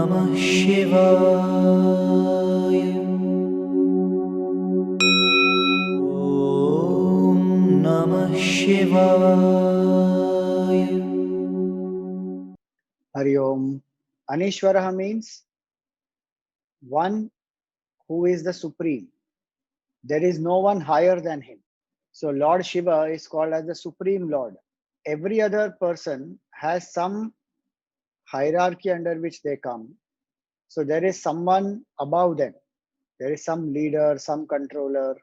Namah Shivaya. Om Namah Shivaya. Hari Om. Anishwaraha means one who is the supreme. There is no one higher than him. So Lord Shiva is called as the Supreme Lord. Every other person has some hierarchy under which they come. So there is someone above them. There is some leader, some controller.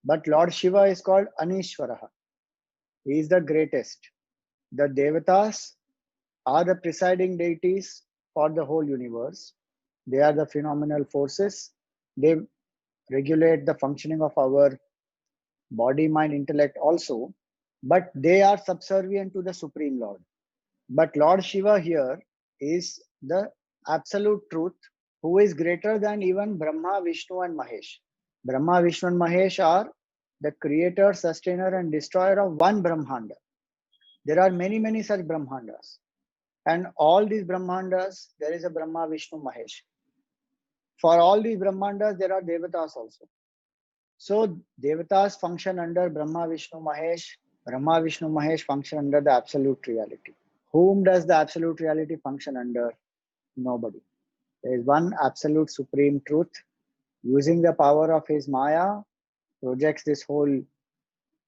But Lord Shiva is called Anishwaraha. He is the greatest. The Devatas are the presiding deities for the whole universe. They are the phenomenal forces. They regulate the functioning of our body, mind, intellect also, but they are subservient to the Supreme Lord. But Lord Shiva here is the absolute truth, who is greater than even Brahma, Vishnu, and Mahesh. Brahma, Vishnu, and Mahesh are the creator, sustainer, and destroyer of one Brahmanda. There are many, many such Brahmandas. And all these Brahmandas, there is a Brahma, Vishnu, Mahesh. For all these Brahmandas, there are Devatas also. So Devatas function under Brahma, Vishnu, Mahesh. Brahma, Vishnu, Mahesh function under the absolute reality. Whom does the absolute reality function under? Nobody. There is one absolute supreme truth. Using the power of his Maya, projects this whole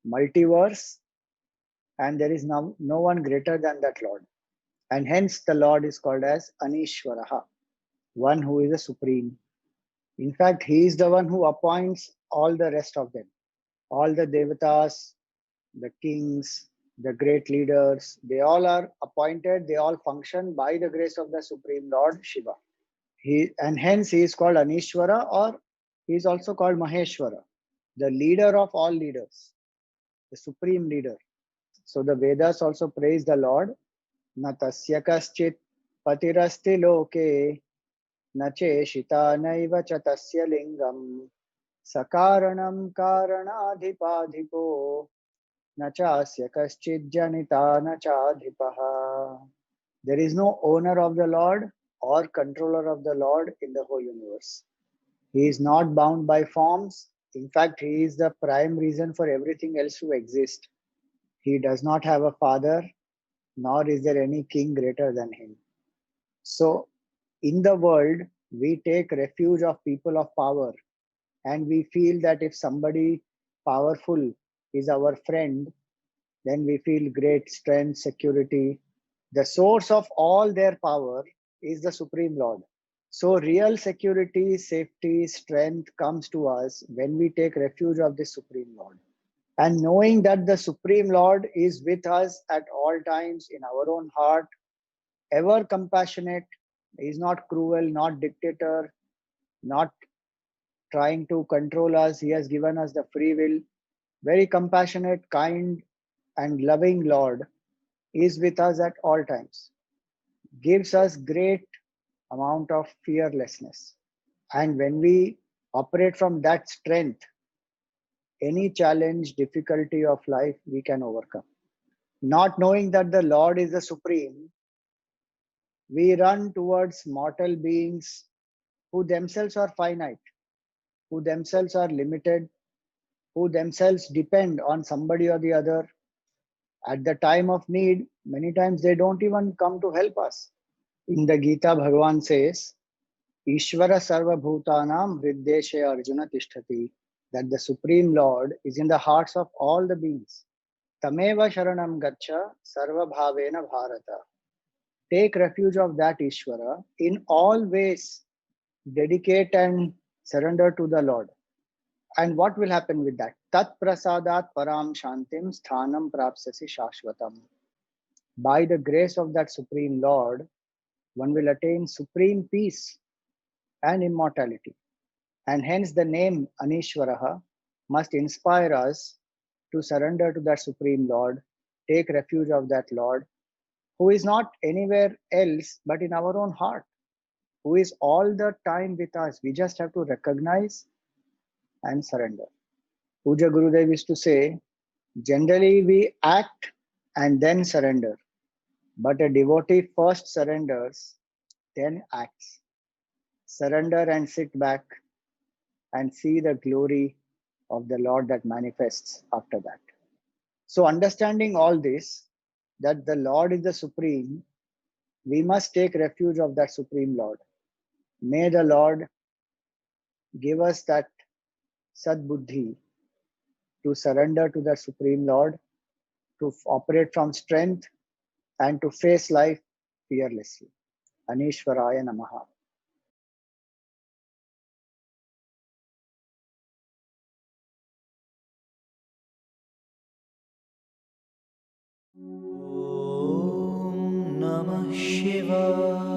multiverse, and there is no one greater than that Lord. And hence the Lord is called as Anishwaraha, one who is the supreme. In fact, he is the one who appoints all the rest of them. All the Devatas, the kings, the great leaders, they all are appointed, they all function by the grace of the Supreme Lord Shiva. And hence he is called Anishwara, or he is also called Maheshwara, the leader of all leaders, the supreme leader. So the Vedas also praise the Lord. Na tasya kaschit patirasti loke na cheshita naiva cha tasya lingam sakaranam karanadhipadhipo na chasya kaschit janita na chadhipaha. There is no owner of the Lord or controller of the Lord in the whole universe. He is not bound by forms. In fact, he is the prime reason for everything else to exist. He does not have a father, nor is there any king greater than him. So, in the world, we take refuge of people of power, and we feel that if somebody powerful is our friend, then we feel great strength, security. The source of all their power is the Supreme Lord. So real security, safety, strength comes to us when we take refuge of the Supreme Lord. And knowing that the Supreme Lord is with us at all times in our own heart, ever compassionate, he is not cruel, not dictator, not trying to control us. He has given us the free will. Very compassionate, kind, and loving Lord is with us at all times, gives us great amount of fearlessness. And when we operate from that strength, any challenge, difficulty of life, we can overcome. Not knowing that the Lord is the supreme, we run towards mortal beings who themselves are finite, who themselves are limited, who themselves depend on somebody or the other. At the time of need, many times they don't even come to help us. In the Gita, Bhagavan says, Ishvara Sarva Bhutanam Hriddeshe Arjuna Tishtati, that the Supreme Lord is in the hearts of all the beings. Tameva Sharanam Gacha Sarva Bhavena Bharata. Take refuge of that Ishvara in all ways. Dedicate and surrender to the Lord. And what will happen with that? Tat prasadat param shantim sthanam prapsasi shashvatam. By the grace of that Supreme Lord, one will attain supreme peace and immortality. And hence the name Anishwaraha must inspire us to surrender to that Supreme Lord, take refuge of that Lord, who is not anywhere else but in our own heart, who is all the time with us. We just have to recognize and surrender. Puja Gurudev used to say, generally we act and then surrender, but a devotee first surrenders, then acts. surrender and sit back and see the glory of the Lord that manifests after that. So, understanding all this, that the Lord is the supreme, we must take refuge of that supreme Lord. May the Lord give us that sadbuddhi to surrender to the supreme Lord, to operate from strength, and to face life fearlessly. Anishwaraya Namaha. Om Namah Shivaya.